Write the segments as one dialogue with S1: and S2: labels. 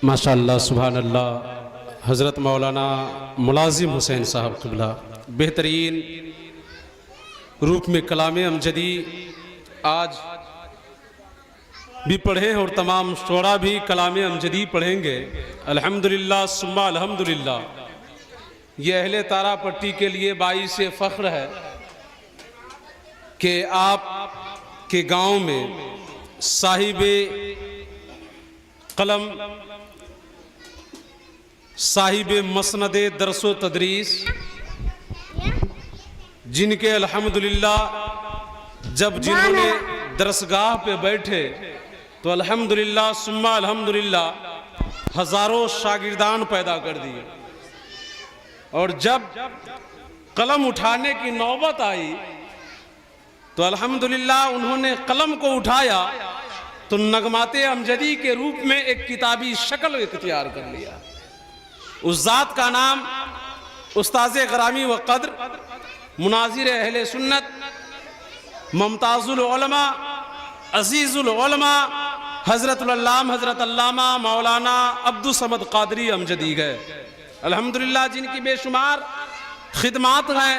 S1: माशाअल्लाह सुभान अल्लाह। हज़रत मौलाना मुलाजिम हुसैन साहब क़िबला बेहतरीन रूप में कलाम अमजदी आज भी पढ़े और तमाम शोरा भी कलाम अमजदी पढ़ेंगे। अल्हम्दुलिल्लाह सुम्मा अल्हम्दुलिल्लाह। ये अहले तारा पट्टी के लिए बाइस फ़ख्र है कि आप के गांव में साहिबे कलम, साहिबे मसनदे दरसो तदरीस, जिनके अल्हम्दुलिल्लाह जब जिन्होंने दरसगाह पे बैठे तो अल्हम्दुलिल्लाह सुम्मा अल्हम्दुलिल्लाह हज़ारों शागिर्दान पैदा कर दिए। और जब कलम उठाने की नौबत आई तो अल्हम्दुलिल्लाह उन्होंने कलम को उठाया तो नगमाते अमजदी के रूप में एक किताबी शक्ल इख्तियार कर लिया। उस ज़ात का नाम उस्ताज़े ग़रामी व क़द्र, मुनाज़िर अहले सुन्नत, मुमताज़ुल उलमा, अज़ीज़ुल उलमा हज़रतुल अल्लाम हज़रत अल्लामा मौलाना अब्दुल समद क़ादरी अमजदी गए। अल्हम्दुलिल्लाह जिनकी बेशुमार खिदमात हैं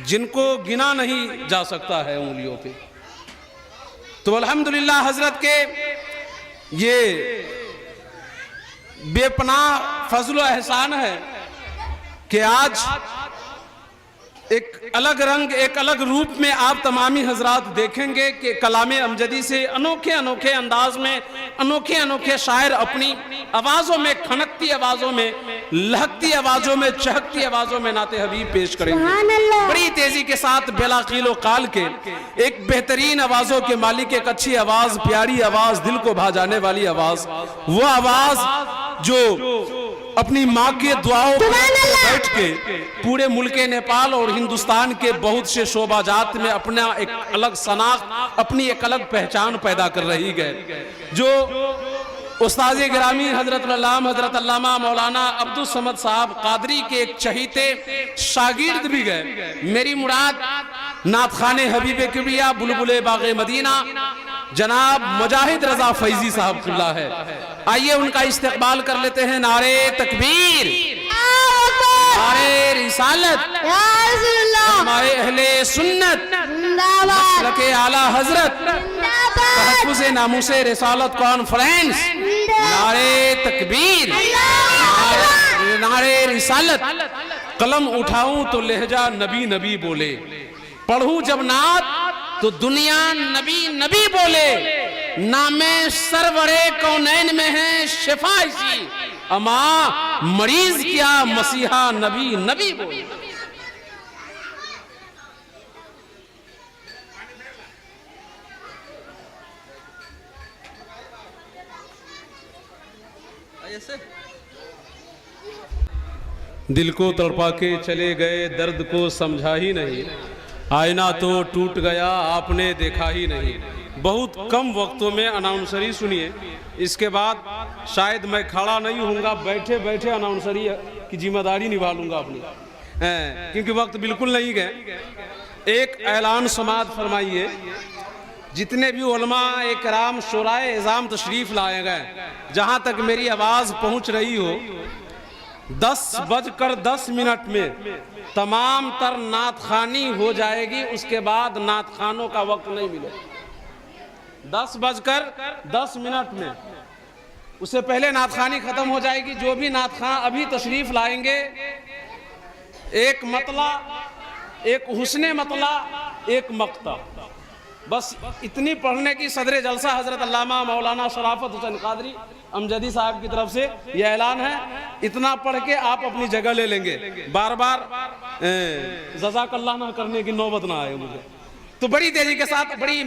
S1: जिनको गिना नहीं जा सकता है उंगलियों पे। तो अल्हम्दुलिल्लाह हज़रत के ये बेपनाह फजल एहसान है कि आज एक अलग रंग, एक अलग रूप में आप तमामी हजरात देखेंगे कि कलाम अमजदी से अनोखे अनोखे अंदाज में अनोखे अनोखे शायर अपनी आवाज़ों में, खनकती आवाज़ों में, लहकती आवाज़ों में, चहकती आवाज़ों में नाते हबीब पेश करेंगे। बड़ी तेजी के साथ बेला कीलो काल के एक बेहतरीन आवाज़ों के मालिक, एक अच्छी आवाज़, प्यारी आवाज़, दिल को भा जाने वाली आवाज़, वो आवाज़ जो अपनी माँ के दुआओं पर बैठ के पूरे मुल्क नेपाल और हिंदुस्तान के बहुत से शोबाजात में अपना एक अलग शनाख्त, अपनी एक अलग पहचान पैदा कर रही है। जो उस्ताज़े गिरामी हज़रत अल्लाम हज़रत अल्लामा मौलाना अब्दुल समद साहब क़ादरी के एक चहीते शागिर्द भी गए। मेरी मुराद नात खाने हबीब किबरिया बुलबुले बाग़े मदीना जनाब मुजाहिद रजा फैजी साहब क़िबला है। आइए उनका इस्तकबाल कर लेते हैं। नारे तकबीर, नारे रिसालत, हमारे अहले सुन्नत, मसलके आला हजरत, तहफ़्फ़ुज़े नामूसे रिसालत कॉन्फ्रेंस, नारे तकबीर, नारे रिसालत। कलम उठाऊं तो लहजा नबी नबी बोले, पढ़ूं जब नात तो दुनिया नबी नबी बोले। नामे सरवरे कौनैन में है शिफा इसी, अमा मरीज क्या मसीहा नबी नबी बोले। दिल को तड़पा के चले गए, दर्द को समझा ही नहीं, आईना तो टूट गया आपने देखा ही नहीं। बहुत कम वक्तों में अनाउंसरी सुनिए, इसके बाद शायद मैं खड़ा नहीं होऊंगा, बैठे बैठे अनाउंसरी की जिम्मेदारी निभा लूंगा अपनी, क्योंकि वक्त बिल्कुल नहीं गए। एक ऐलान समाअत फरमाइए। जितने भी उलमा इकराम शुराए इज़ाम तशरीफ़ लाए गए, जहाँ तक मेरी आवाज़ पहुँच रही हो, 10:10 में तमाम तर नात खानी हो जाएगी। उसके बाद नात खानों का वक्त नहीं मिलेगा। 10:10 में उससे पहले नात खानी खत्म हो जाएगी। जो भी नात खां अभी तशरीफ लाएंगे, एक मतला, एक हुस्ने मतला, एक मक्ता, बस इतनी पढ़ने की सदर जलसा हजरत अल्लामा मौलाना शराफत हुसैन क़ादरी अमजदी साहब की तरफ से यह ऐलान है। इतना पढ़ के आप अपनी जगह ले लेंगे, बार बार जज़ाकल्लाह ना करने की नौबत ना आए मुझे। तो बड़ी तेजी के साथ बड़ी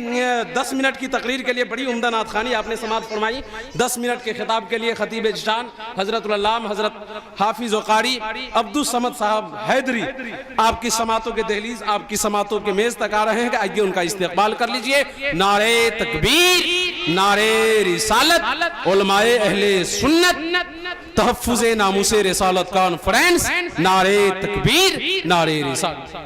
S1: 10 मिनट की तकरीर के लिए बड़ी उम्दा नात खानी आपने समाअत फरमाई। 10 मिनट के खिताब के लिए खतीब जिशान हज़रतुल अल्लाम हज़रत हाफिज़ व क़ारी अब्दुल समद साहब हैदरी आपकी समातों के दहलीज, आपकी समातों के मेज़ तक आ रहे हैं। आइए उनका इस्तकबाल कर लीजिए। नारे तकबीर, नारे रिसालत, उलमाए अहले सुन्नत, तहफ़्फ़ुज़े नामूसे रिसालत कॉन्फ्रेंस, नारे तकबीर, नारे रिसालत।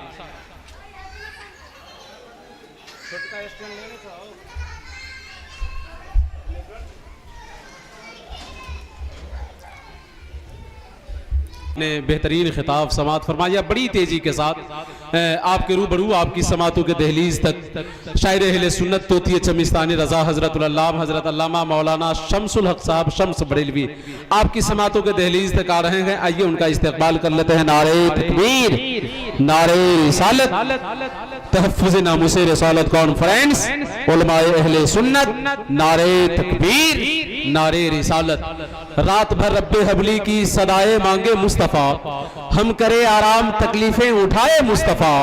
S1: ने बेहतरीन खिताब समात फरमाया बड़ी तेज़ी के साथ आपके रूबरू आपकी समातों के दहलीज तक शायर अहले सुन्नत तोतिय चमिस्तानी रज़ा हज़रत अल्लामा मौलाना शम्सुल हक साहब शम्स बरेलवी आपकी समातों के दहलीज तक आ रहे हैं। आइए उनका इस्तकबाल कर लेते हैं। नारे तकबीर, नारे रिसालत, तहफ़्फ़ुज़ नामुसे रिसालत कॉन्फ्रेंस, उलमाए अहले सुन्नत, नारे तकबीर, नारे रिसालत। रात भर रब्बे हबली की सदाए मांगे मुस्तफ़ा, हम करे आराम तकलीफें उठाए मुस्तफ़ा,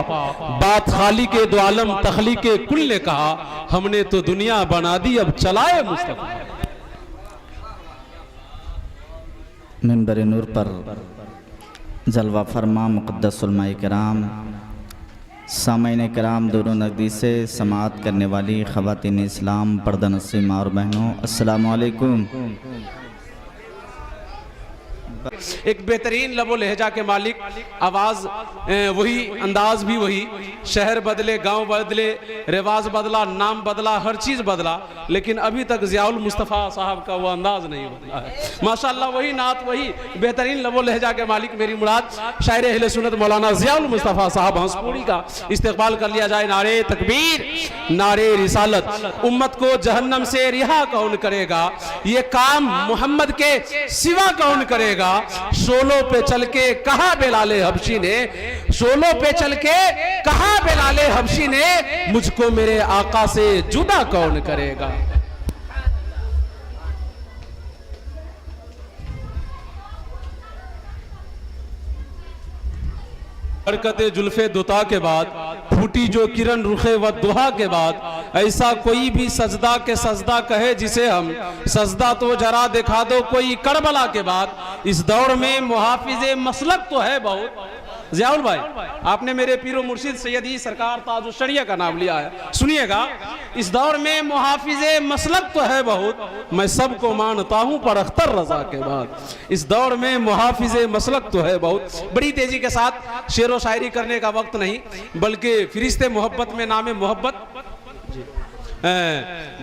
S1: बात खाली के दो आलम तखली के कुल ने कहा, हमने तो दुनिया बना दी अब चलाए मुस्तफ़ा।
S2: मिंबर नूर पर जलवा फरमा मुक़द्दस उलमाए किराम, सामईन किराम दोनों नज़दीक से समाअत करने वाली ख़वातीन इस्लाम, पर्दा नशीं माँ और बहनों, अस्सलामु अलैकुम।
S1: एक बेहतरीन लबो लहजा के मालिक, आवाज़ वही, अंदाज भी वही, शहर बदले, गांव बदले, रिवाज बदला, नाम बदला, हर चीज़ बदला, लेकिन अभी तक ज़ियाउल मुस्तफ़ा साहब का वो अंदाज नहीं बदला है। माशाअल्लाह वही नात, वही बेहतरीन लबो लहजा के मालिक, मेरी मुराद शायर अहले सुन्नत मौलाना ज़ियाउल मुस्तफ़ा साहब हंसपुरी का इस्तकबाल कर लिया जाए। नारे तकबीर, नारे रिसालत। उम्मत को जहन्नम से रिहा कौन करेगा, ये काम मोहम्मद के सिवा कौन करेगा। शोलों पे चल के कहा बेलाले हबशी ने, शोलों पे चल के कहा बेलाले हबशी ने, मुझको मेरे आका से जुदा कौन करेगा। बरकते जुल्फे दुता के बाद फूटी जो किरण रुखे व दुहा के बाद, ऐसा कोई भी सजदा के सजदा कहे जिसे हम सजदा तो जरा दिखा दो कोई करबला के बाद। इस दौर में मुहाफिज मसलक तो है बहुत। ज़ियाउल भाई, आपने मेरे पीरो मुर्शिद सैयदी सरकार ताजुश शरिया का नाम लिया है, सुनिएगा। इस दौर में मुहाफिज मसलक तो है बहुत, मैं सबको मानता हूं पर अख्तर रजा के बाद। इस दौर में मुहाफिज मसलक तो है बहुत। बड़ी तेजी के साथ शेर व शायरी करने का वक्त नहीं, बल्कि फिरिश्ते मोहब्बत में नामे मोहब्बत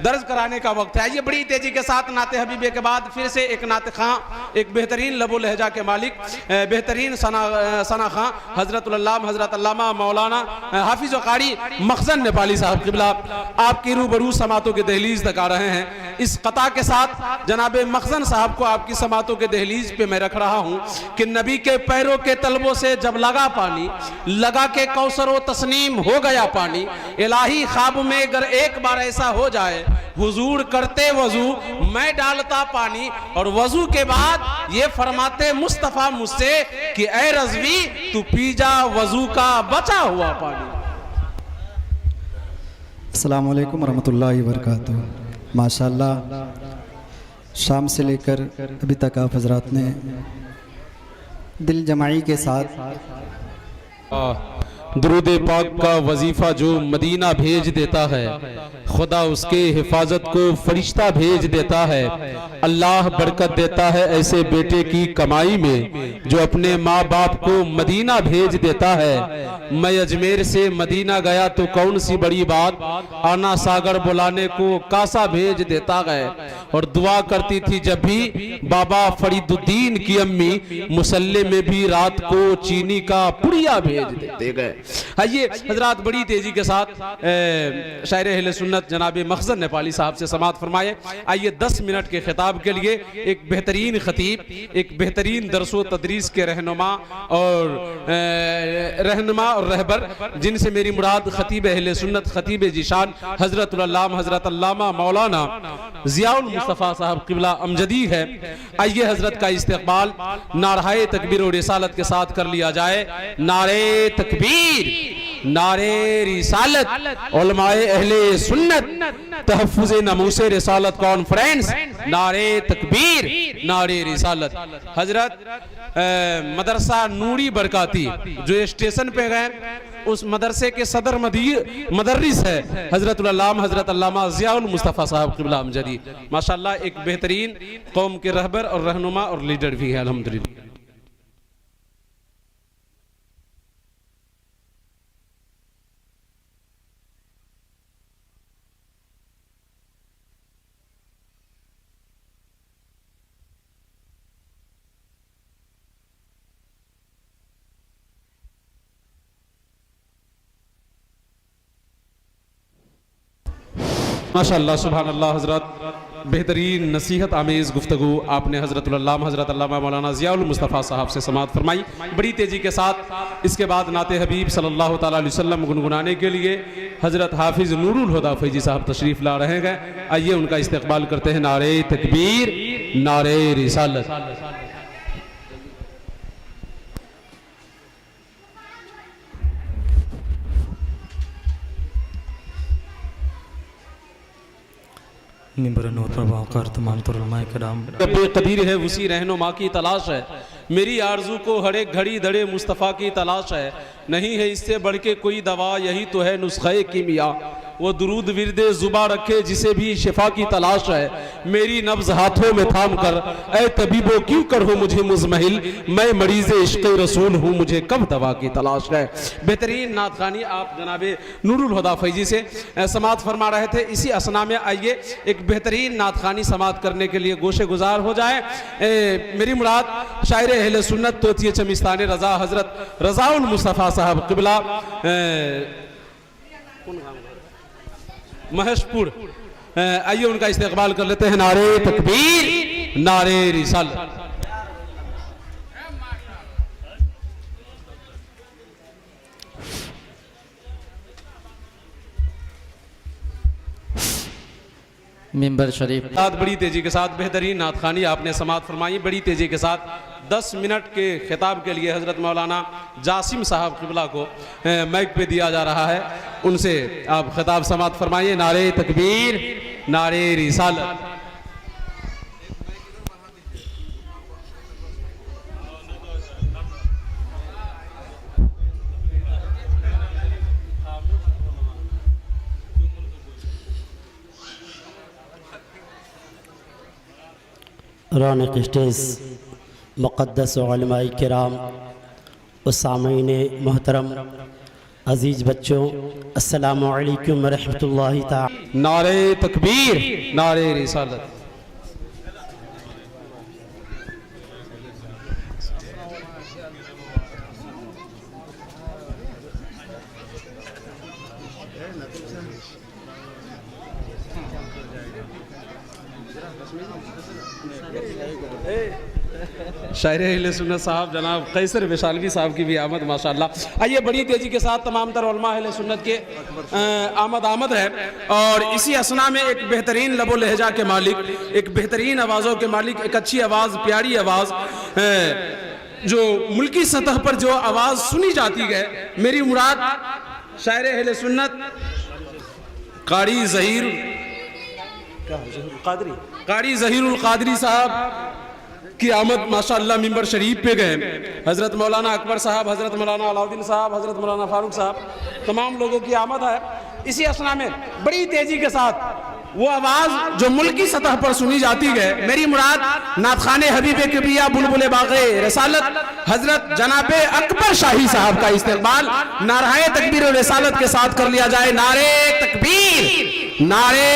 S1: दर्ज कराने का वक्त है। ये बड़ी तेजी के साथ नाते हबीबे के बाद फिर से एक नाते खां, एक बेहतरीन लबो लहजा के मालिक, बेहतरीन सना खां, हज़रत अल्लामा मौलाना हाफिज़ व कारी मखज़न नेपाली साहब क़िबला आपकी रूबरू समातों के दहलीज तक आ रहे हैं। इस कता के साथ जनाब मखज़न साहब को आपकी समातों के दहलीज पे मैं रख रहा हूँ कि नबी के पैरों के तलबों से जब लगा पानी, लगा के कौसर व तस्नीम हो गया पानी, इलाही ख्वाब में अगर एक बार ऐसा हो जाए, हुजूर करते वजू मैं डालता पानी, और वजू के बाद ये फरमाते मुस्तफा मुझसे कि ऐ रज़वी तू पी जा वजू का बचा हुआ पानी।
S3: अस्सलाम वालेकुम रहमतुल्लाहि व बरकातुहू। माशाअल्लाह, शाम से लेकर अभी तक आप हजरात ने दिल जमाई के साथ
S1: दुरूद पाक का वजीफा जो मदीना भेज देता है, खुदा उसके हिफाजत को फरिश्ता भेज देता है। अल्लाह बरकत देता है ऐसे बेटे की कमाई में जो अपने माँ बाप को मदीना भेज देता है। मैं अजमेर से मदीना गया तो कौन सी बड़ी बात, आना सागर बुलाने को कासा भेज देता है। और दुआ करती थी जब भी बाबा फरीदुद्दीन की अम्मी, मुसल्ले में भी रात को चीनी का पुड़िया भेज देते गए। आइए हजरात, बड़ी तेजी के साथ शायर अहले सुन्नत जनाब मखज़न नेपाली साहब से समात फरमाए। आइए 10 मिनट के खिताब के लिए एक बेहतरीन खतीब, एक बेहतरीन दरसो तदरीस के रहनुमा और रहबर, जिनसे मेरी मुराद खतीब अहले सुन्नत खतीब जीशान हज़रत अल्लामा मौलाना ज़ियाउल मुस्तफ़ा साहब क़िबला अमजदी है। आइए हजरत का इस्तकबाल नाराए तकबीर और रिसालत के साथ कर लिया जाए। नारे तकबीर, नारे रिसालत, उलमाए अहले सुन्नत, तहफ़्फ़ुज़ नमूसे रिसालत कॉन्फ्रेंस, नारे तकबीर, नारे रिसालत। हजरत मदरसा नूरी बरकाती जो स्टेशन पे गए, उस मदरसे के सदर मदर्रिस है हजरत अल्लामा ज़ियाउल मुस्तफ़ा साहब क़िबला अमजदी। माशाअल्लाह, एक बेहतरीन कौम के रहबर और रहनुमा और लीडर भी है अल्हम्दुलिल्लाह। माशाअल्लाह सुभान अल्लाह हज़रत, बेहतरीन नसीहत आमेज़ गुफ्तगू आपने हज़रत अल्लामा मौलाना ज़ियाउल मुस्तफ़ा साहब से समाअत फरमाई बड़ी तेज़ी के साथ। इसके बाद नाते हबीब सल्लल्लाहु ताला अलैहि वसल्लम गुनगुनाने के लिए हज़रत हाफिज़ नूरुल हुदा फैजी साहब तशरीफ़ ला रहे हैं। आइए उनका इस्तकबाल करते हैं। नारे तकबीर, नारे रिसालत।
S4: मिंबर नूर पर वाक़र तमाम उलमाए किराम,
S1: बेकदीर है उसी रहनुमा की तलाश है, मेरी आरज़ू को हर एक घड़ी दड़े मुस्तफ़ा की तलाश है, नहीं है इससे बढ़ के कोई दवा, यही तो है नुस्खे कीमिया, वो दुरूद विरदे ज़ुबा रखे जिसे भी शिफा की तलाश है, मेरी नब्ज़ हाथों में थाम कर ऐ तबीबो क्यों कर हो मुझे मुज़महिल, मैं मरीज़ इश्क़ रसूल हूँ मुझे कब दवा की तलाश है। बेहतरीन नात ख़ानी आप जनाबे नूरुल हुदा फैजी से समाअत फरमा रहे थे। इसी असना में आइए एक बेहतरीन नात ख़ानी समाअत करने के लिए गोशे गुजार हो जाए। मेरी मुराद शायर अहले सुन्नत तोतिए चमिस्तान रज़ा हज़रत रज़ाउल मुस्तफ़ा साहब क़िबला महशपुर, आइए उनका इस्तकबाल कर लेते हैं। नारे तकबीर, नारे रिसालत।
S2: मिंबर शरीफ
S1: बड़ी तेजी के साथ बेहतरीन नात ख़ानी आपने समाअत फरमाई। बड़ी तेजी के साथ 10 मिनट के खिताब के लिए हज़रत मौलाना जासिम साहब क़िबला को माइक पे दिया जा रहा है, उनसे आप खिताब समाअत फरमाइए। नारे तकबीर, नारे रिसालत।
S5: रौनक स्टेज मुक़द्दस उलमाए किराम, सामीन मोहतरम, अज़ीज़ बच्चों, अस्सलामु अलैकुम व रहमतुल्लाहि तआला।
S1: नारे तकबीर, नारे रिसालत। शायर अहले सुन्नत साहब जनाब कैसर विशालवी साहब की भी आमद माशाअल्लाह। आइए बड़ी तेज़ी के साथ तमाम तर उलमा अहले सुन्नत के आमद है। और इसी असना में एक बेहतरीन लबो लहजा के मालिक, एक बेहतरीन आवाज़ों के मालिक, एक अच्छी आवाज़, प्यारी आवाज़, जो मुल्की सतह पर जो आवाज़ सुनी जाती है, मेरी मुराद शायर अहले सुन्नत कारी ज़हीरुल क़ादरी साहब की आमद माशाअल्लाह मिंबर शरीफ पे गए। हज़रत मौलाना अकबर साहब, हज़रत मौलाना अलाउद्दीन साहब, हज़रत मौलाना फारूक साहब, तमाम लोगों की आमद है। इसी असना में बड़ी तेज़ी के साथ वो आवाज़ जो मुल्की सतह पर सुनी जाती है, मेरी मुराद नातखाने हबीब किबरिया बुलबुल बाग़े रिसालत हज़रत जनाबे अकबर शाही साहब का इस्तेमाल नाराए तकबीर और रिसालत के साथ कर लिया जाए। नारे तकबीर, नारे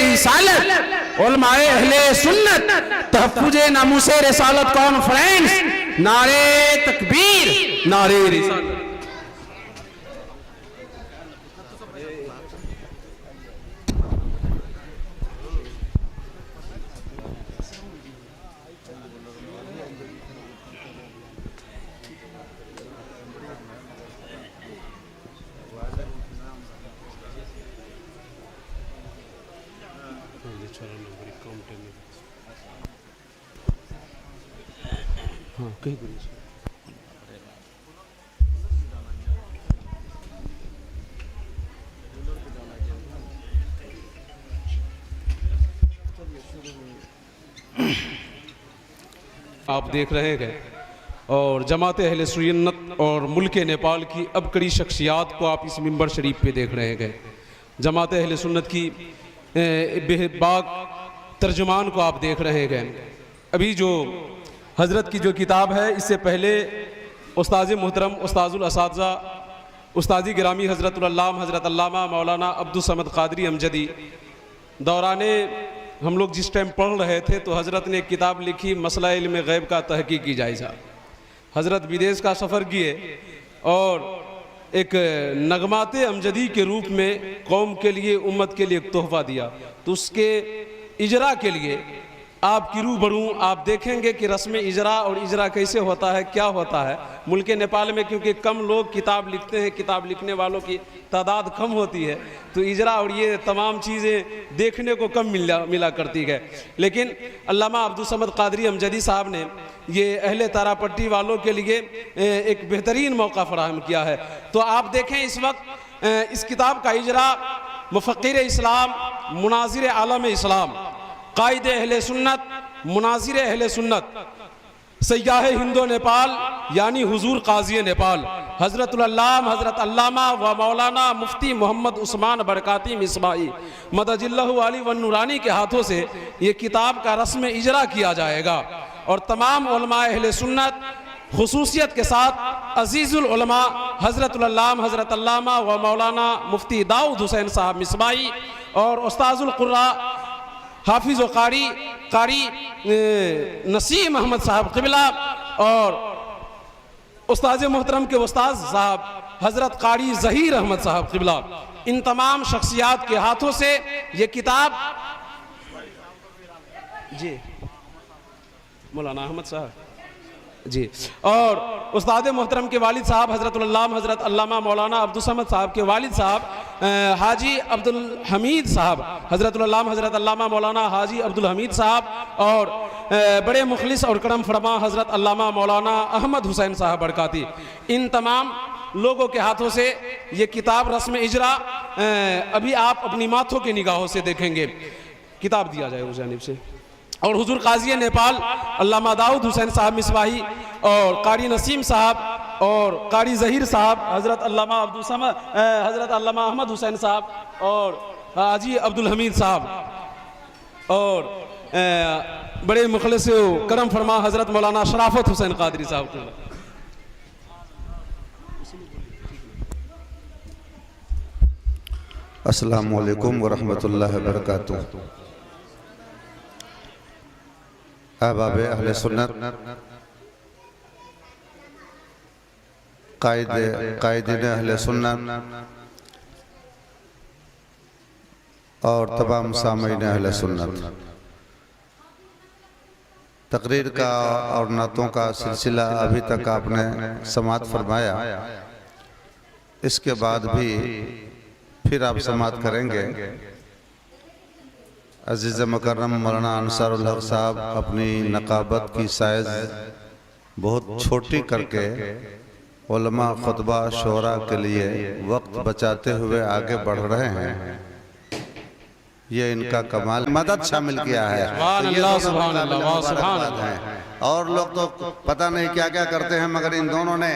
S1: रिसालत। उलमाए अहले सुन्नत तहफ़्फ़ुज़े नामूसे रिसालत कॉन्फ्रेंस, नारे तकबीर, नारे रिसालत। आप देख रहे हैं और जमात अहले सुन्नत और मुल्क नेपाल की अब कड़ी शख्सियात को आप इस मिंबर शरीफ पे देख रहे हैं। जमात अहले सुन्नत की बेबाक तर्जुमान को आप देख रहे हैं। अभी जो हज़रत की जो किताब है, इससे पहले उस्ताद मोहतरम उस्ताजुल असातिज़ा उस्तादी गिरामी हज़रत अल्लामा मौलाना अब्दुल समद क़ादरी अमजदी दौराने हम लोग जिस टाइम पढ़ रहे थे तो हज़रत ने एक किताब लिखी मसला इल्म गैब का तहकीकी जायज़ा। हज़रत विदेश का सफ़र किए और एक नगमाते अमजदी के रूप में कौम के लिए, उम्मत के लिए एक तोहफा दिया, तो उसके इजरा के लिए आपकी रूबरू आप देखेंगे कि रस्म इजरा और इजरा कैसे होता है, क्या होता है। मुल्क नेपाल में क्योंकि कम लोग किताब लिखते हैं, किताब लिखने वालों की तादाद कम होती है, तो इजरा और ये तमाम चीज़ें देखने को कम मिला करती है। लेकिन अल्लामा अब्दुल समद कादरी अमजदी साहब ने ये अहले तारापट्टी वालों के लिए एक बेहतरीन मौका फराहम किया है। तो आप देखें इस वक्त इस किताब का इजरा मुफ़क्किर इस्लाम, मुनाजिर आलम इस्लाम, कायद अहले सुन्नत, मुनाजिर अहले सुन्नत, सयाह हिंदो नेपाल यानी हुजूर काजी नेपाल हज़रतुल अल्लाम हज़रत अल्लामा व मौलाना मुफ्ती मोहम्मद उस्मान बरकाती मिसबाही मदजिल्लहु अली व नूरानी के हाथों से ये किताब का रस्म इजरा किया जाएगा। और तमाम उलमा अहले सुन्नत खुसूसियत के साथ अजीज़ुल उलमा हज़रतुल अल्लाम हज़रत अल्लामा व मौलाना मुफ्ती दाऊद हुसैन साहब मिसबाही और उस्ताजुल कुर्रा हाफिज़ व कारी नसीम अहमद साहब क़िबला और उस्ताद मोहतरम के उस्ताद साहब हज़रत कारी ज़हीर अहमद साहब क़िबला, इन तमाम शख्सियात के हाथों से ये किताब जी मौलाना अहमद साहब जी और उस्ताद मोहतरम के वालिद साहब हज़रतुल अल्लाम हज़रत अल्लामा मौलाना अब्दुल समद साहब के वालिद साहब हाजी अब्दुल हमीद साहब हज़रतुल अल्लाम हज़रत अल्लामा मौलाना हाजी अब्दुल हमीद साहब और बड़े मुखलिस और करम फरमा हज़रत अल्लामा मौलाना अहमद हुसैन साहब बरकाती, इन तमाम लोगों के हाथों से ये किताब रस्म इजरा अभी आप अपनी माथों की निगाहों से देखेंगे। किताब दिया जाए उस जानिब से। और हुजूर काजी नेपाल अल्लामा दाऊद हुसैन साहब मिसबाही और कारी नसीम साहब और कारी ज़हीर साहब हज़रत अल्लामा अब्दुल समद हज़रत अल्लामा अहमद हुसैन साहब और हाजी अब्दुल हमीद साहब और बड़े मुखलिस करम फरमा हज़रत मौलाना शराफत हुसैन कादरी साहब।
S6: अस्सलामु अलैकुम व रहमतुल्लाहि व बरकातुहू। अहबाब अहले सुन्नत, कायदीन अहले सुन्नत और तमाम सामीन अहले सुन्नत, तकरीर का और नातों का सिलसिला अभी तक आपने समाअत फरमाया। इसके बाद भी फिर आप समाअत करेंगे। अज़ीज़ मुकर्रम मौलाना अंसारुल हक साहब अपनी नकाबत की साइज़ बहुत छोटी करके उलमा, खुतबा, शोरा के लिए वक्त बचाते हुए आगे बढ़ रहे हैं। ये इनका कमाल, मदद शामिल किया है। तो ये हैं और लोग तो पता नहीं क्या क्या करते हैं, मगर इन दोनों ने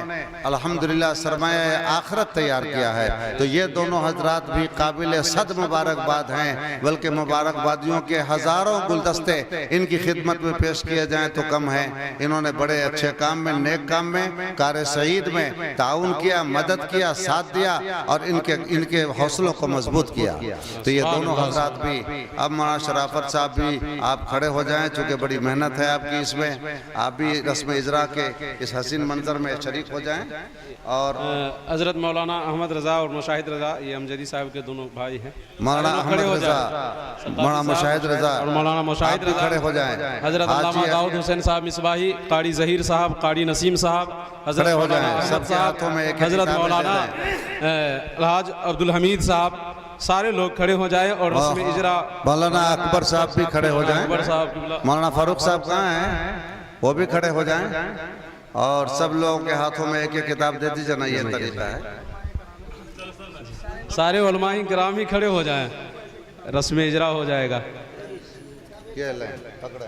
S6: अल्हम्दुलिल्लाह सरमाया आखिरत तैयार किया है। तो ये दोनों हजरात भी काबिल सद मुबारकबाद हैं, बल्कि मुबारकबादियों के हज़ारों गुलदस्ते इनकी खिदमत में पेश किए जाएं तो कम है। इन्होंने बड़े अच्छे काम में, नेक काम में, कार सईद में ताउन किया, मदद किया, साथ दिया और इनके हौसलों को मजबूत किया। तो ये दोनों हजरात भी, अब मौलाना शराफत साहब भी आप खड़े हो जाएं, चूँकि बड़ी मेहनत है आपकी इसमें, आप भी रस्म इजरा के इस हसीन मंजर में शरीक हो जाएं। और
S1: हजरत मौलाना अहमद रजा और मुशाहिद रजा, ये अमजदी साहब के दोनों भाई हैं।
S6: मौलाना अहमद रजा, मौलाना मुशाहिद रजा
S1: और मौलाना मुशाहिद रजा
S6: खड़े हो जाएं।
S1: हजरत अल्लामा दाऊद हुसैन साहब मिसबाही, कारी ज़हीर साहब, कारी नसीम साहब, हजरत
S6: हो जाएं।
S1: अहमद
S6: सबके हाथों में एक
S1: हजरत मौलाना अलहाज अब्दुल हमीद साहब, सारे लोग खड़े हो जाएं और रस्म इजरा।
S6: मौलाना अकबर साहब भी खड़े हो जाएं।
S1: अकबर साहब,
S6: मौलाना फारूक साहब कहाँ हैं? वो भी खड़े हो जाएं और सब लोगों के हाथों में एक एक किताब दे दीजिए ना। ये तरीका है।
S1: सारे उलमाए किराम ही खड़े हो जाएं, रस्म इजरा हो जाएगा।
S6: ये ले पकड़े,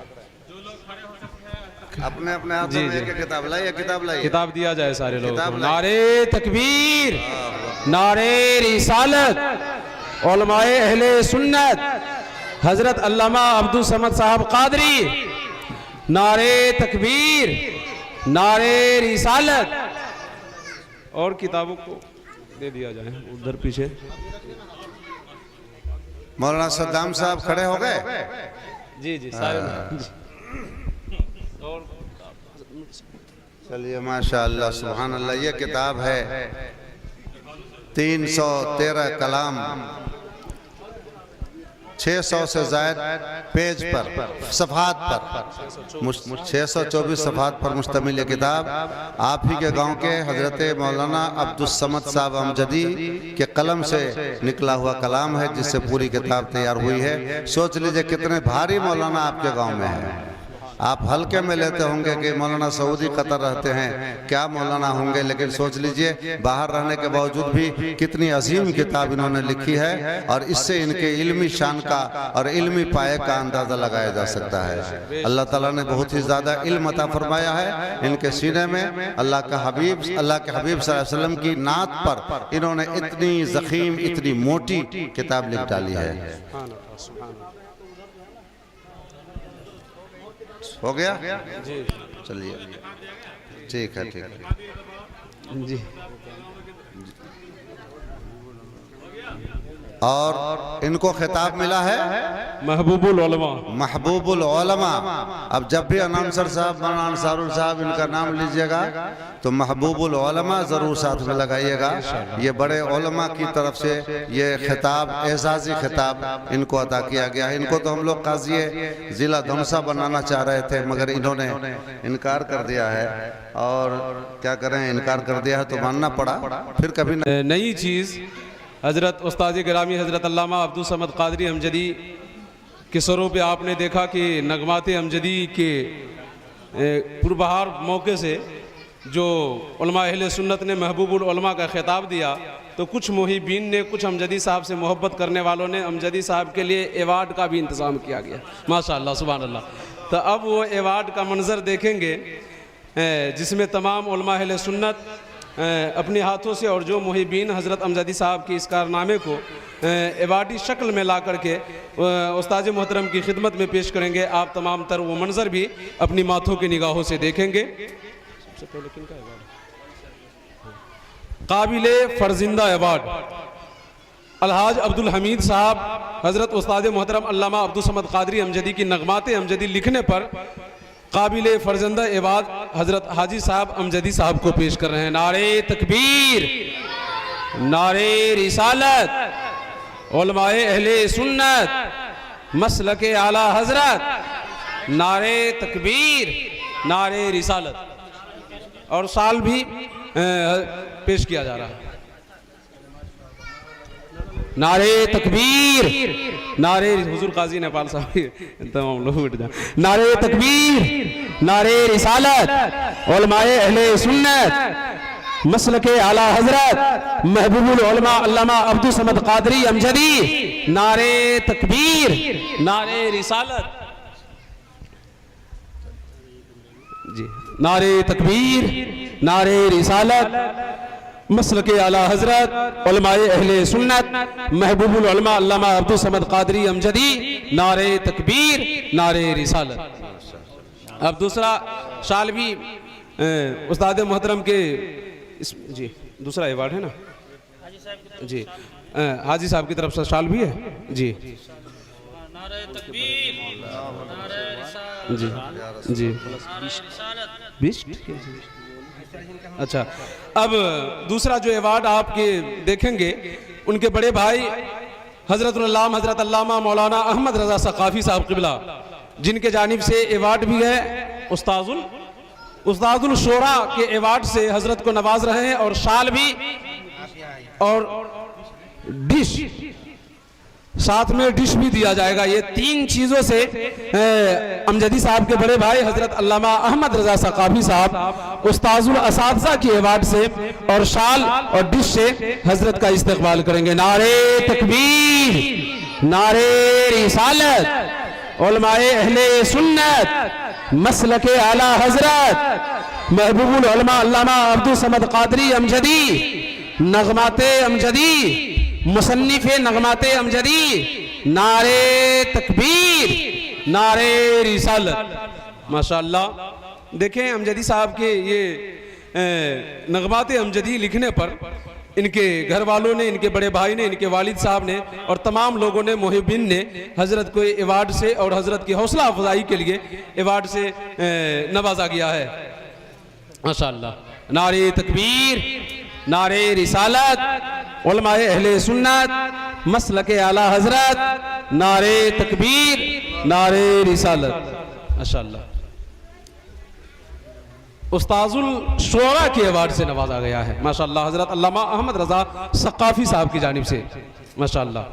S6: अपने अपने हाथों में एक एक किताब लाइए, किताब लाइए,
S1: किताब दिया जाए सारे लोग।
S6: किताब
S1: नारे तकबीर, नारे रिसालत, उलमाए अहले सुन्नत हजरत अल्लामा अब्दुल समद साहब कादरी, नारे तकबीर, नारे रिसालत। और किताबों को दे दिया जाए उधर पीछे।
S6: मौलाना सद्दाम साहब खड़े हो गए?
S1: जी जी सारे।
S6: चलिए माशाअल्लाह सुभान अल्लाह। ये किताब है 313 कलाम 600 से ज़ायद पेज पर सफ़हात पर 624 सफ़हात पर मुश्तमिल ये किताब आप ही के गांव के हज़रत मौलाना अब्दुस्समद साहब अमजदी के कलम से निकला हुआ कलाम है, जिससे पूरी किताब तैयार हुई है। सोच लीजिए कितने भारी मौलाना आपके गांव में हैं। आप हल्के में लेते होंगे कि मौलाना सऊदी कतर रहते हैं, क्या मौलाना होंगे, लेकिन सोच लीजिए बाहर रहने के बावजूद भी कितनी अजीम किताब इन्होंने लिखी है, और इससे इनके इल्मी शान का और इल्मी पाए का अंदाज़ा लगाया जा सकता है। अल्लाह ताला ने बहुत ही ज़्यादा इल्म अता फरमाया है इनके सीने में। अल्लाह के हबीब सल्लल्लाहु अलैहि वसल्लम की नात पर इन्होंने इतनी ज़ख़ीम, इतनी मोटी किताब लिख डाली है। हो गया जी, चलिए ठीक है, ठीक है
S1: जी।
S6: और इनको खिताब मिला है
S1: महबूबुल उलमा।
S6: महबूबुल उलमा। अब जब भी अनाउंसर साहब, मौलाना अंसारुल साहब इनका नाम लीजिएगा तो महबूबुल उलमा ज़रूर साथ में लगाइएगा। ये बड़े उलमा की तरफ से ये खिताब, एजाज़ी खिताब इनको अता किया गया है। इनको तो हम लोग काज़ी ज़िला धौंसा बनाना चाह रहे थे, मगर इन्होंने इनकार कर दिया है। और क्या करें, इनकार कर दिया है तो मानना पड़ा। फिर कभी
S1: नई चीज़ हज़रत उस्ताद गिरामी हज़रत अल्लामा अब्दुल समद क़ादरी अमजदी के सरों पे आपने देखा कि नगमात अमजदी के पुरबहार मौके से जो उलमा अहले सुन्नत ने महबूबुल उलमा का खिताब दिया, तो कुछ मुहिबीन ने, कुछ अमजदी साहब से मोहब्बत करने वालों ने अमजदी साहब के लिए एवार्ड का भी इंतज़ाम किया गया। माशाअल्लाह, सुभान अल्लाह। तो अब वो एवार्ड का मंज़र देखेंगे जिसमें तमाम उलमा अहले सुन्नत अपने हाथों से और जो मुहिबीन हज़रत अमजदी साहब के इस कारनामे को एवार्डी शक्ल में ला करके उस्ताद मोहतरम की खिदमत में पेश करेंगे। आप तमाम तर वो मंज़र भी अपनी माथों की निगाहों से देखेंगे। सबसे पहले किनका अवार्ड? काबिले फ़र्जिंदा अवार्ड अलहाज अब्दुल हमीद साहब हज़रत उस्ताद मोहतरम अल्लामा अब्दुल समद क़ादरी अमजदी की नगमात अमजदी लिखने पर काबिल फ़र्जंदा एवाद हज़रत हाजी साहब अमजदी साहब को पेश कर रहे हैं। नारे तकबीर, नारे रिसालत, उलमाए अहले सुन्नत, मसलके आला हज़रत, नारे तकबीर, नारे रिसालत। और साल भी पेश किया जा रहा है। नारे तकबीर, नारे हुजूर काजी नेपाल साहब तमाम लोग बैठ जाए। नारे तकबीर, नारे रिसालत, उलमाए अहले सुन्नत, मसलके आला हज़रत, महबूबुल उलमा अल्लामा अब्दुल समद क़ादरी अमजदी। नारे तकबीर, नारे रिसालत जी, नारे तकबीर, नारे रिसालत, मसलके आला हज़रत, उलमाए अहले सुन्नत, महबूबुल उलमा अल्लामा अब्दुल समद क़ादरी अमजदी। नारे तकबीर, नारे रिसालत। अब दूसरा शाल भी उस्ताद मोहतरम के जी दूसरा अवार्ड है ना जी, हाजी साहब की तरफ से शाल भी है जी। नारे तकबीर, जी जी, अच्छा। अब दूसरा जो अवार्ड आपके देखेंगे, उनके बड़े भाई हज़रत अल्लामा मौलाना अहमद रज़ा सक़ाफ़ी साहब क़िबला, जिनके जानिब से अवार्ड भी है उस्तादुल शोरा के अवार्ड से हज़रत को नवाज रहे हैं, और शाल भी और डिश साथ में डिश भी दिया जाएगा। ये तीन चीज़ों से अमजदी साहब के बड़े भाई हज़रत अल्लामा अहमद रज़ा सक़ाफ़ी साहब उस्ताजुल असातिज़ा के अवार्ड से और शाल और डिश से हज़रत का इस्तक़बाल करेंगे। नारे तकबीर, नारे रिसालत, उलमाए अहले सुन्नत, मसलके आला हज़रत, महबूबुल उलमा अल्लामा अब्दुल समद क़ादरी अमजदी, नगमाते अमजदी, मुसन्निफ़े नगमाते अमजदी। नारे तकबीर, नारे रिसालत। माशाअल्लाह, देखें अमजदी साहब के ये नगमाते अमजदी लिखने पर इनके घर वालों ने, इनके बड़े भाई ने, इनके वालिद साहब ने और तमाम लोगों ने, मुहिबिन ने हज़रत को अवार्ड से और हज़रत की हौसला अफजाई के लिए अवार्ड से नवाजा गया है। माशाअल्लाह। नारे तकबीर, नारे रिसालत, उलमाए अहले सुन्नत मसलके आला हजरत, नारे तकबीर, नारे रिसालत। माशाअल्लाह। उस्ताजुल शोरा के अवार्ड से नवाजा गया है माशाअल्लाह हजरत अल्लामा अहमद रजा सकाफी साहब की जानिब से माशाअल्लाह।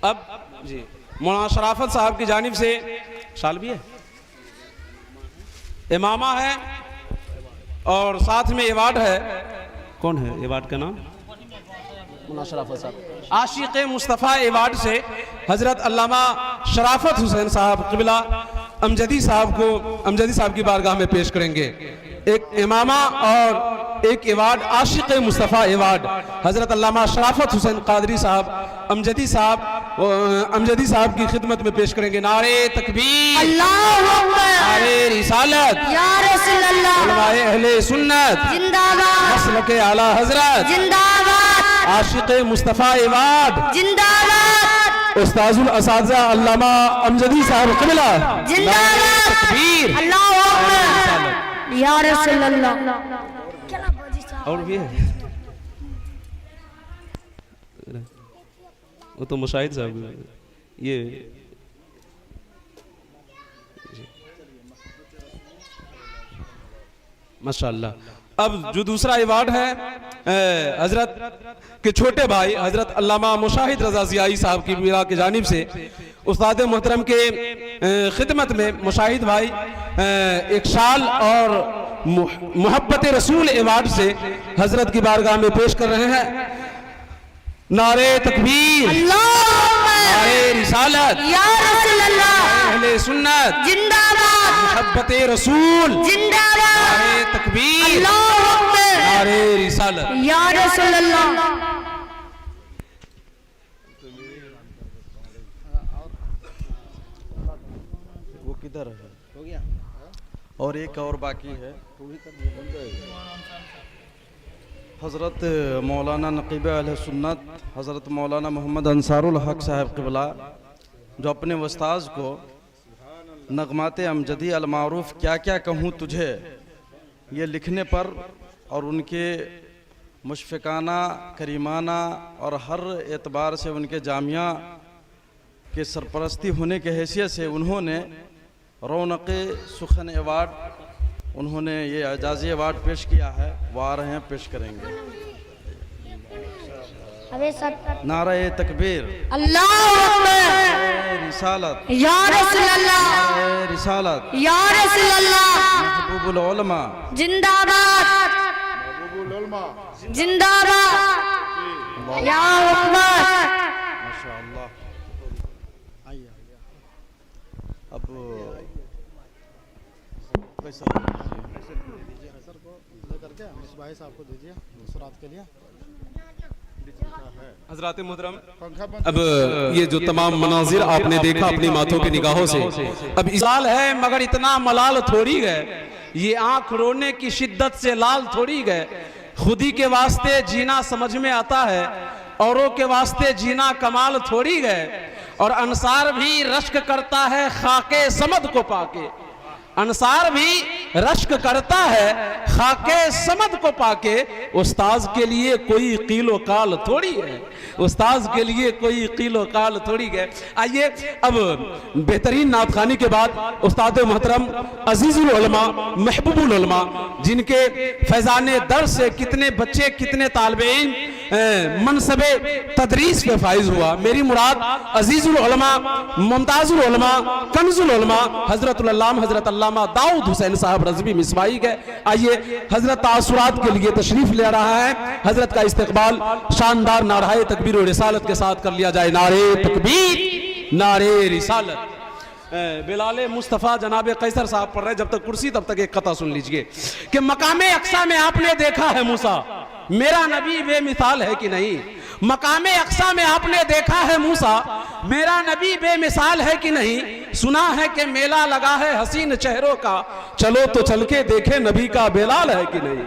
S1: अब जी मौलाना शराफत साहब की जानिब से शाल भी है, इमामा है और साथ में अवार्ड है। कौन है अवार्ड का नाम? मौलाना शराफत साहब। आशिक मुस्तफ़ा अवार्ड से हजरत अल्लामा शराफत हुसैन साहब क़िबला अमजदी साहब को अमजदी साहब की बारगाह में पेश करेंगे। एक इमामा और एक अवार्ड आशिक मुस्तफ़ा अवार्ड हजरत अल्लामा शराफत हुसैन कादरी साहब अमजदी साहब की खिदमत में पेश करेंगे। नारे तकबीर,
S7: अल्लाहु अकबर,
S1: नारे रिसालत,
S7: या रसूल अल्लाह,
S1: उलमाए अहले सुन्नत,
S7: जिंदाबाद,
S1: मसलके आला हजरत,
S7: जिंदाबाद,
S1: आशिक मुस्तफ़ा अवार्ड,
S7: जिंदाबाद,
S1: उस्ताजुल असातिज़ा अल्लामा अमजदी साहब क़िबला,
S7: जिंदाबाद,
S1: तकबीर,
S7: अल्लाहु अकबर, या रसूल अल्लाह।
S1: और भी है वो तो मुशाहिद साहब ये माशाअल्लाह। अब जो दूसरा अवार्ड है हजरत के छोटे भाई हजरत अल्लामा मुशाहिद रजा ज़ियाई साहब की मीरा की जानिब से उस्ताद मोहतरम के खिदमत में मुशाहिद भाई एक शाल और मोहब्बत रसूल अवार्ड से हजरत की बारगाह में पेश कर रहे हैं। नारे तकबीर, नारे रिसालत,
S7: या रसूल अल्लाह,
S1: अहले सुन्नत,
S7: जिंदाबाद,
S1: मोहब्बत रसूल,
S7: जिंदाबाद,
S1: नारे तकबीर,
S7: अल्लाहु अकबर,
S1: नारे रिसालत।
S7: या रसूल अल्लाह।
S8: वो किधर है? हो गया और एक और बाकी है। हज़रत मौलाना नक़ीब अहले सुन्नत हज़रत मौलाना मोहम्मद अंसारुल हक साहब क़िबला जो अपने उस्ताद को नगमात अमजदी अल मारूफ क्या क्या कहूँ तुझे ये लिखने पर और उनके मुशफ़िकाना करीमाना और हर एतबार से उनके जामिया के सरपरस्ती होने के हैसियत से उन्होंने रौनक़ सुखन अवार्ड उन्होंने ये एजाज़ी अवार्ड पेश किया है। वो आ रहे हैं, पेश करेंगे। नारा तकबीर,
S7: अल्लाहु अकबर,
S8: रिसालत,
S7: या रसूल अल्लाह,
S8: रिसालत,
S7: या रसूल अल्लाह,
S8: महबूबुल उलमा,
S7: जिंदाबाद, जिंदाबाद, या अकबर।
S8: माशाअल्लाह। अब
S1: हजरात मोहतरम, अब ये जो तमाम मनाजिर आपने देखा अपनी माथों की निगाहों से, अब इसाल है मगर इतना मलाल थोड़ी गए, ये आंख रोने की शिद्दत से लाल थोड़ी गए। खुदी के वास्ते जीना समझ में आता है, औरों के वास्ते जीना कमाल थोड़ी गए। और अंसार भी रश्क करता है खाके समद को पाके, अंसार भी रश्क करता है खाके समद को पाके। उस्ताज के लिए कोई कीलो काल थोड़ी है, उस्ताज के लिए कोई कीलो काल थोड़ी है। आइए अब बेहतरीन नात खानी के बाद उस्ताद मोहतरम अजीजुल उलमा महबूबुल उलमा जिनके फैजाने दर से कितने बच्चे कितने तालिबे इल्म मनसबे तदरीस पे फाइज हुआ। मेरी मुराद अजीजुल उलमा मुमताजुल उलमा कंजुल उलमा हजरतुल अल्लामा हजरत अल्लामा दाऊद हुसैन साहब रज़वी मिसवाई के। आइए हजरत तासुरात के लिए तशरीफ ले रहा है, हजरत का इस्तकबाल शानदार नाराए तकबीर और रिसालत के साथ कर लिया जाए। नारे तकबीर, नारे रिसालत। बिलाले मुस्तफ़ा जनाब कैसर साहब पढ़ रहे, जब तक कुर्सी तब तक एक कथा सुन लीजिए कि मकामे अक्सा में आपने देखा है मूसा, मेरा नबी बेमिसाल है कि नहीं। मकामे अक्सा में आपने देखा है मूसा, मेरा नबी बेमिसाल है कि नहीं। सुना है कि मेला लगा है हसीन चेहरों का, चलो तो चल के देखे नबी का बेलाल है कि नहीं।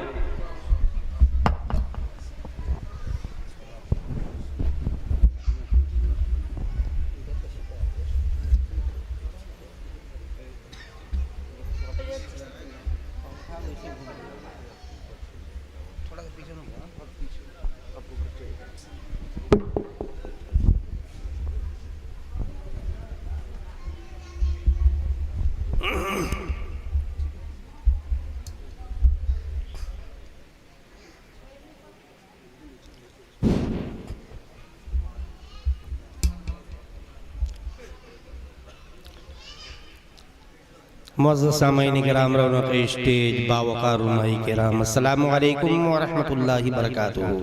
S9: मुअज़्ज़ज़ सामईन किराम रौनक स्टेज बावकार उलमाए किराम अस्सलामु अलैकुम व रहमतुल्लाहि व बरकातुहू।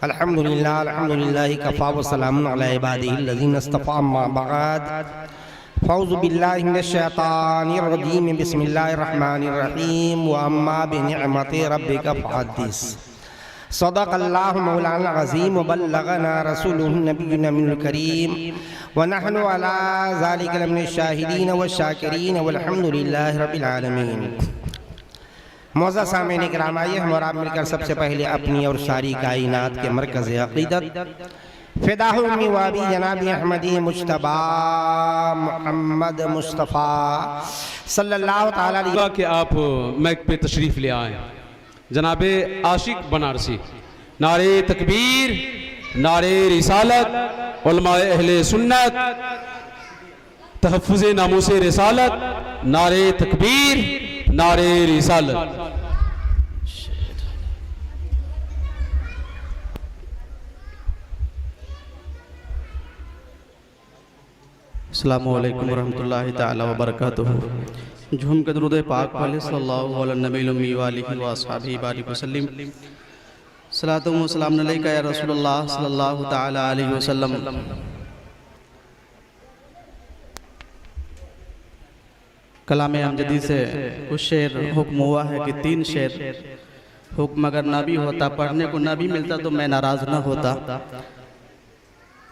S9: अल्हम्दुलिल्लाह कफ़ा व सलामुन अला इबादिहिल्लज़ीना इस्तफ़ा अम्मा बअद फ़ौज़ु बिल्लाहि मिनश शैतानिर रजीम बिस्मिल्लाहिर रहमानिर रहीम व अम्मा बिनिअमति रब्बिका फ़हद्दिस। सदक़ल्लाहु मौलाना अज़ीम व बल्लगना रसूलुहुन नबियुना मिनुल करीम व नहनु अला ज़ालिका लमिनश शाहिदीन व शाकिरीन वल्हम्दुलिल्लाहि रब्बिल आलमीन। मुअज़्ज़ज़ सामईन किराम, आइए हम और आप मिलकर सबसे पहले अपनी और सारी कायनात के मरकज़ अक़ीदत फ़िदाह उम्मी व अबी जनाबी अहमदी मुज्तबा मुहम्मद मुस्तफ़ा सल्लल्लाहु तआला अलैहि
S1: कि आप मैक पे तशरीफ़ ले आए जनाबे आशिक बनारसी। नारे तकबीर, नारे रिसालत, उलमाए अहले सुन्नत, तहफ़्फ़ुज़े नामूसे रिसालत, नारे तकबीर, नारे रिसालत।
S8: अस्सलामु अलैकुम रहमतुल्लाहि ताला व बरकातुहू। झूम के दुरूद पाक पढ़े सल्लल्लाहु अलैहि नबी व आलिहि व अस्हाबिहि बारिक वसल्लम। सलातु व सलाम अलैका या रसूलल्लाह सल्लल्लाहु ताला अलैहि वसल्लम। कलाम अमजदी से कुछ शेर हुक्म हुआ है कि 3 शेर हुक्म अगर ना भी होता, पढ़ने को ना भी मिलता तो मैं नाराज़ ना होता,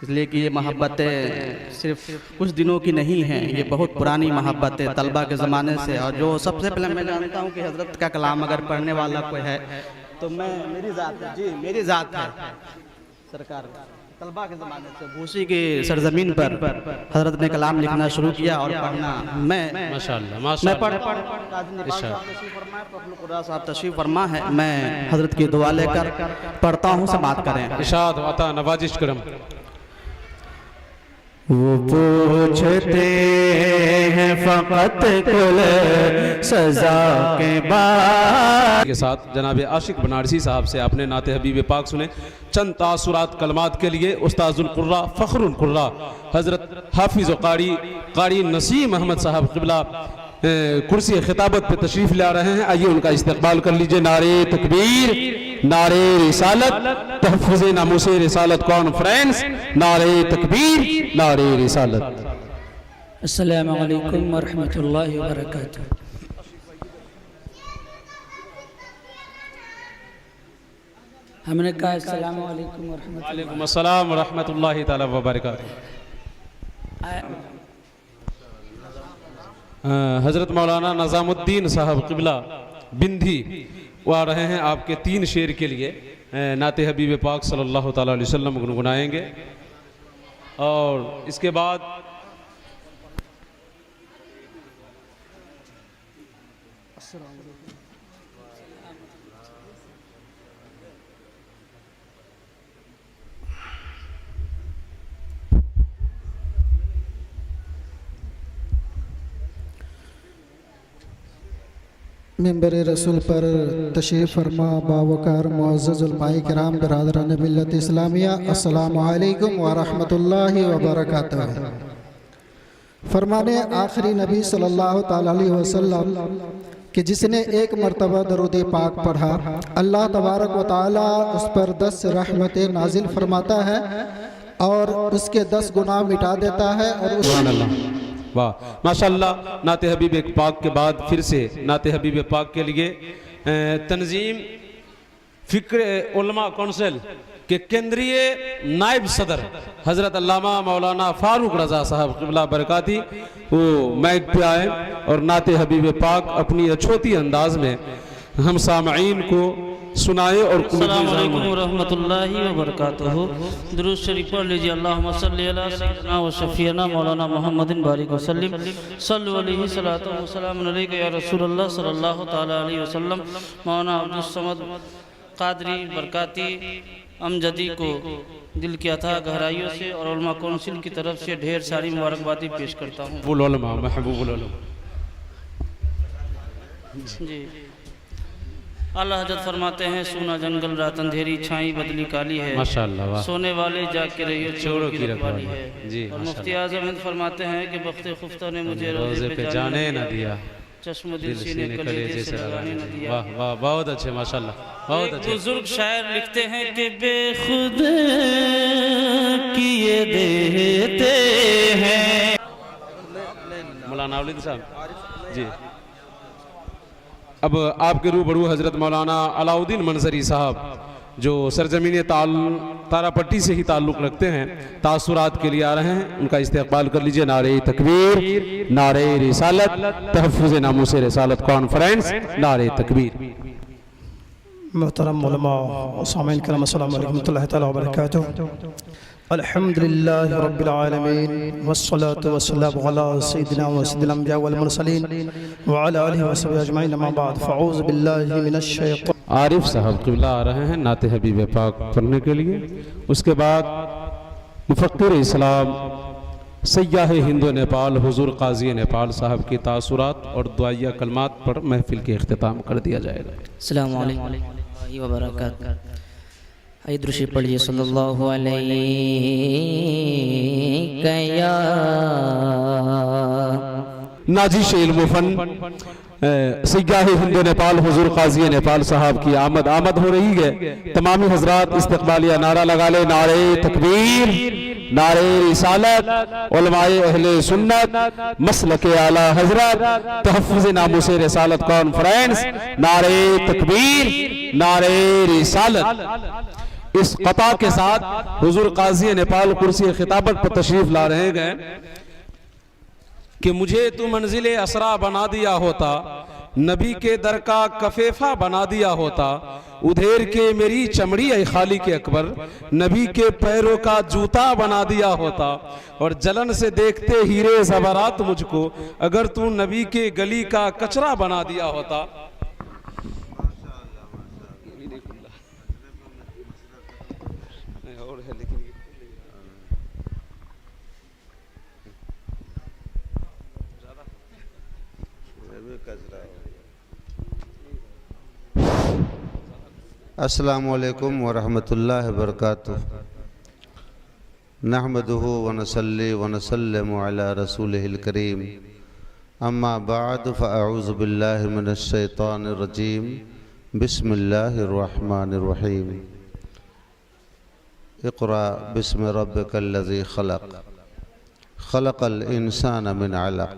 S8: इसलिए कि ये मोहब्बतें सिर्फ कुछ दिनों की नहीं हैं, ये बहुत पुरानी मोहब्बतें तलबा के ज़माने से। और जो सबसे पहले मैं जानता हूँ कि हज़रत का कलाम अगर पढ़ने वाला कोई है तो मेरी ज़ात है जी, मेरी ज़ात है सरकार। तलबा के ज़माने से भूसी की सरजमीन पर हज़रत ने कलाम लिखना शुरू किया और पढ़ना मैं माशाअल्लाह मैं पढ़ साहब तशरीफ़ फरमा है, मैं हज़रत की दुआ लेकर पढ़ता हूँ, समाअत करें।
S1: इरशाद अता नवाजिश करम।
S5: वो पूछते हैं फ़क़त कुल सज़ा के बाद।
S1: के साथ जनाब आशिक बनारसी साहब से आपने नाते हबीब पाक सुने। चंद तासुरात कलमात के लिए उस्ताजुल कुर्रा फ़ख्रुल कुर्रा हज़रत हाफिज़ क़ारी नसीम अहमद साहब क़िबला कुर्सी खिताबत पे तशरीफ़ ला रहे हैं। आइए उनका इस्तकबाल कर लीजिए। नारे तकबीर, नारे रिसालत, तहफ़्फ़ुज़े नामूसे रिसालत कॉन्फ्रेंस, नारे तकबीर, नारे रिसालत।
S10: अस्सलामु अलैकुम व रहमतुल्लाहि व बरकातुहू। हमने कहा अस्सलामु अलैकुम व रहमतुल्लाहि।
S1: वालेकुम अस्सलाम व रहमतुल्लाहि ताला व बरकातुहू। हज़रत मौलाना नज़ामुद्दीन साहब क़िबला बिंदी वो आ रहे हैं आपके 3 शेर के लिए। नाते हबीब पाक सल्लल्लाहु ताला अलैहि वसल्लम गुनगुनाएंगे और इसके बाद
S3: मेंबर रसूल पर तशरीफ़ फरमा बावकार मुअज़्ज़ज़ उलमाए किराम बरादरान मिल्लत इस्लामिया, अस्सलामु अलैकुम व रहमतुल्लाहि व बरकातुहू। फरमाने आखिरी नबी सल्लल्लाहु ताला अलैहि वसल्लम कि जिसने एक मरतबा दरूद पाक पढ़ा, अल्लाह तबारक व ताला उस पर 10 रहमतें नाजिल फरमाता है और उसके 10 गुनाह मिटा देता है। और
S1: वाह माशाअल्लाह। नाते हबीब पाक के बाद फिर से नाते हबीब पाक के लिए तंजीम फ़िक्र उलमा कौंसिल के केंद्रीय नायब सदर हज़रत अल्लामा मौलाना फ़ारूक रज़ा साहब क़िबला बरकाती वो मैक पे आए और नाते हबीब पाक अपनी अछूती अंदाज में हम सामईन को सुनाए। और
S10: अस्सलामु अलैकुम व रहमतुल्लाहि व बरकातुहू। दुरूद शरीफ पढ़ लीजिए। अल्लाहुम्मा सल्लि अला सय्यिदना व शफ़ीअना मौलाना मुहम्मदिन बारिक वसल्लम। सल्लु अलैहि सलातो व सलाम अलैका या रसूलल्लाह सल्लल्लाहु तआला अलैहि वसल्लम। मौलाना अब्दुल समद क़ादरी बरकाती अमजदी को दिल की अथाह गहराइयों से और उलमा कौंसिल की तरफ से ढेर सारी मुबारकबादी पेश करता हूँ।
S1: महबूबुल उलमा
S10: जी आला हजरत फरमाते हैं सूना जंगल रात अंधेरी छाई बदली काली है,
S1: माशाअल्लाह, वाह।
S10: सोने वाले जाग के रहियो चोरों की रखवाली है।
S1: जी,
S10: और मुफ्ती आज़म हिंद फरमाते हैं कि बख्ते खुफ्ता ने मुझे
S1: रोज़े पे जाने न दिया,
S10: चश्म दिल सीने कलेजे से लगाने न दिया।
S1: वाह वाह, बहुत अच्छे, माशाअल्लाह, बहुत अच्छे।
S10: बुजुर्ग शायर लिखते हैं कि बेखुद किए देते हैं।
S1: मौलाना अवलिद साहब जी, अब आपके रूबरू हजरत मौलाना अलाउद्दीन मंजरी साहब जो सरजमीन तारापट्टी से ही ताल्लुक़ रखते हैं, तासुरात के लिए आ रहे हैं, उनका इस्तकबाल कर लीजिए। नारे तकबीर, नारे रिसालत, तहफ़्फ़ुज़ नामूस रिसालत कॉन्फ्रेंस, नारे तकबीर।
S11: मोहतरम उलमा और सामीन करम, अस्सलामु अलैकुम रहमतुल्लाहि तआला व बरकातुहू। अल्हम्दुलिल्लाहि रब्बिल आलमीन वस्सलातु वस्सलामु अला सय्यिदिना व सय्यिदिल अंबिया वल मुरसलीन व अला आलिहि व सहबिहि अजमईन, अम्मा बाद, फ़अऊज़ु बिल्लाहि मिनश शैतानिर।
S1: आरिफ साहब क़िबला आ रहे हैं नाते हबीब पाक पढ़ने के लिए। उसके बाद मुफ़क्किर इस्लाम सय्याह हिंद नेपाल हुजूर काजी नेपाल साहब की तासुरात और दुआया कलमात पर महफिल के इख्तिताम कर दिया जाएगा।
S12: अस्सलामु अलैकुम व बरकातुहू। आइए दुरूद पढ़िए सल्लल्लाहु अलैहि या
S1: नाजिश इल्म फन सय्याह हिंद नेपाल हुजूर काजी नेपाल साहब की आमद हो रही है। तमामी हजरात इस्तकबालिया नारा लगा ले, नारे तकबीर, नारे रिसालत, उलमाए अहले सुन्नत, मसलके आला हजरत, तहफ़्फ़ुज़ नामूस रिसालत कॉन्फ्रेंस, नारे तकबीर, नारे रिसालत। इस क़ता के साथ हुजूर काजी नेपाल कुर्सी खिताबत पर तशरीफ ला रहे गए कि मुझे तू मंजिल असरा बना दिया होता, नबी के दर का कफेफा बना दिया होता, उधेर के मेरी चमड़ी ऐ खाली के अकबर, नबी के पैरों का जूता बना दिया होता, और जलन से देखते हीरे ज़बरात मुझको, अगर तू नबी के गली का कचरा बना दिया होता।
S6: अस्सलामु अलैकुम व रहमतुल्लाहि व बरकातुहू। नहमदुहु व नसल्ली व नसल्लिमु अला रसूलिहिल करीम, अम्मा बाद फ़अऊज़ु बिल्लाहि मिनश शैतानिर रजीम, बिस्मिल्लाहिर रहमानिर रहीम। इक़रा बिस्मि रब्बिकल लज़ी खलक़, खलक़ल इंसान मिन अलक़।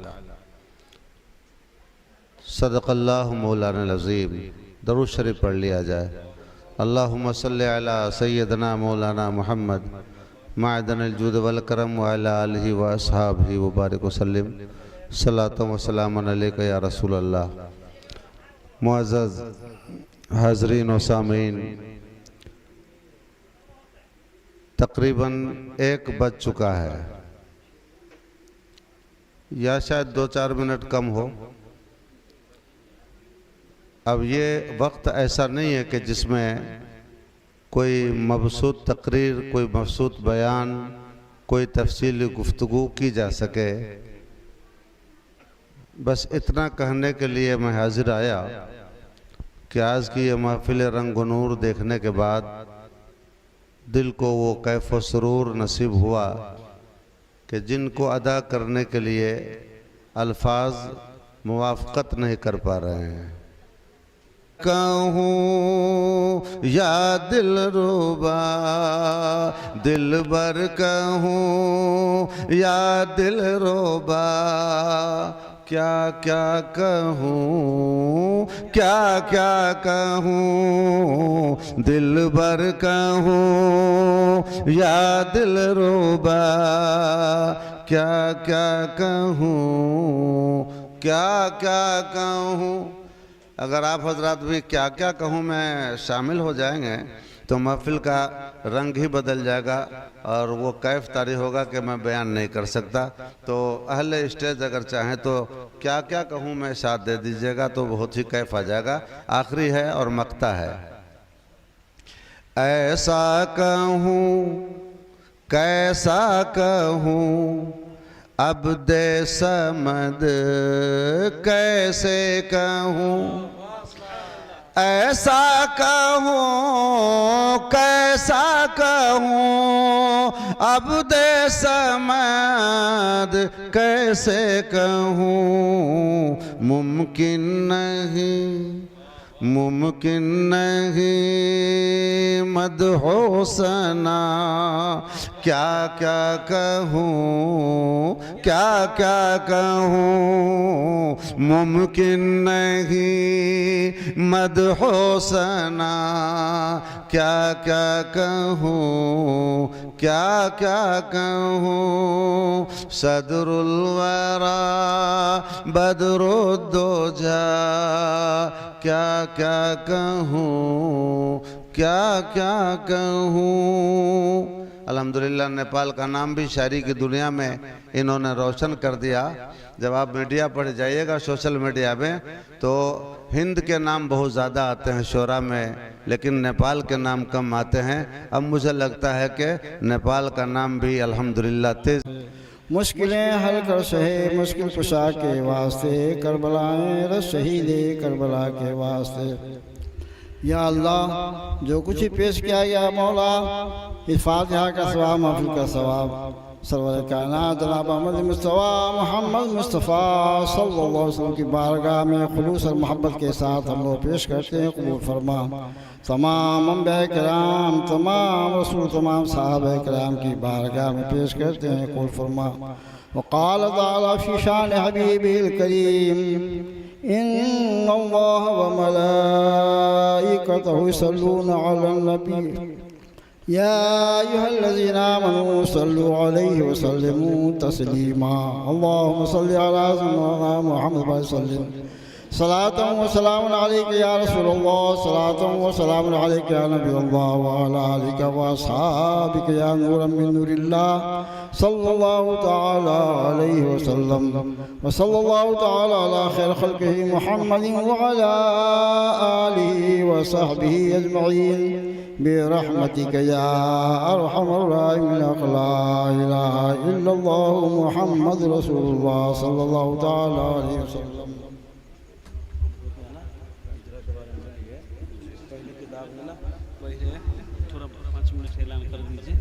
S6: सदक़ल्लाहु मौलाना अज़ीम। दरूद शरीफ पढ़ लिया जाए। अल्लाहुम्मा सल्लि अला सय्यदना मौलाना मुहम्मद माअदनिल जूद वल करम व अला आलिहि व अस्हाबिहि व बारिक वसल्लिम। सलातो व सलामुन अलैका या रसूल अल्लाह। मुअज़्ज़ज़ हाज़रीन व सामीन, तकरीबन 1 बज चुका है, या शायद 2-4 मिनट कम हो। अब ये वक्त ऐसा नहीं है कि जिसमें कोई मबसूत तकरीर, कोई मबसूत बयान, कोई तफसीली गुफ्तगू की जा सके। बस इतना कहने के लिए मैं हाजिर आया कि आज की ये महफिल रंग नूर देखने के बाद दिल को वो कैफ व सुरूर नसीब हुआ कि जिनको अदा करने के लिए अल्फाज मुवाफ़क़त नहीं कर पा रहे हैं। कहूँ या दिल रुबा दिलबर, कहूँ या दिल रुबा, क्या क्या कहूँ, क्या क्या कहूँ, दिलबर कहूँ या दिल रुबा, क्या क्या कहूँ, क्या क्या कहूँ। अगर आप हजरात भी क्या क्या कहूँ में शामिल हो जाएंगे तो महफिल का रंग ही बदल जाएगा और वो कैफ तारी होगा कि मैं बयान नहीं कर सकता। तो अहले स्टेज अगर चाहें तो क्या क्या कहूँ में साथ दे दीजिएगा तो बहुत ही कैफ आ जाएगा। आखिरी है और मक्ता है। ऐसा कहूँ कैसा कहूँ अब दे समद कैसे कहूँ, ऐसा कहूँ कैसा कहूँ अब दे समद कैसे कहूँ मुमकिन नहीं मदहो सना क्या क्या कहूँ मुमकिन नहीं मदहो सना क्या कहूँ सदरुल वरा बदरुद्दोजा क्या कहूँ। अल्हम्दुलिल्लाह नेपाल का नाम भी शायरी की दुनिया में इन्होंने रोशन कर दिया। जब आप मीडिया पर जाइएगा सोशल मीडिया में तो हिंद के नाम बहुत ज़्यादा आते हैं शोरा में, लेकिन नेपाल के नाम कम आते हैं। अब मुझे लगता है कि नेपाल का नाम भी अल्हम्दुलिल्लाह तेज।
S13: मुश्किलें हल कर सहे मुश्किल कुशा के वास्ते करबलाएं रस शहीदे करबला के वास्ते। या अल्लाह जो कुछ ही पेश किया गया मौला इस फातिहा का सवाब महफिल का सवाब सरवर कायनात जनाब अहमद मुस्तफ़ा मोहम्मद मुस्तफ़ा सल्लल्लाहु अलैहि वसल्लम की बारगाह में खुलूस और मोहब्बत के साथ हम लोग पेश करते हैं। कबूल फरमा। तमाम अंबिया कराम तमाम रसूल तमाम साहबा कराम की बारगाह में पेश करते हैं। कबूल फरमा। वक़ाल तआला फ़ी शान हबीबिल करीम इन्नल्लाह व मलाइकतहु यसल्लूना अलन नबी या अय्युहल्लज़ीना आमनू सल्लु अलैहि व सल्लिमू तस्लीमा। अल्लाहुम्मा सल्लि अला सय्यिदिना मुहम्मद व सल्लिम सलातन व सलामुन अलैका या रसूलल्लाह सलातन व सलामुन अलैका या नबीयल्लाह व अला आलिका व असहाबिका या नूरन मिन नूरिल्लाह सल्लल्लाहु तआला अलैहि वसल्लम व सल्लल्लाहु तआला अला खैर खल्क़िही मुहम्मदिन व अला आलिहि व सहबिही अजमईन बिरहमतिका या अरहमर राहिमीन। ला इलाहा इल्लल्लाह मुहम्मद रसूलुल्लाह सल्लल्लाहु तआला अलैहि वसल्लम।
S10: थोड़ा 5 मिनट ऐलान कर दीजिए।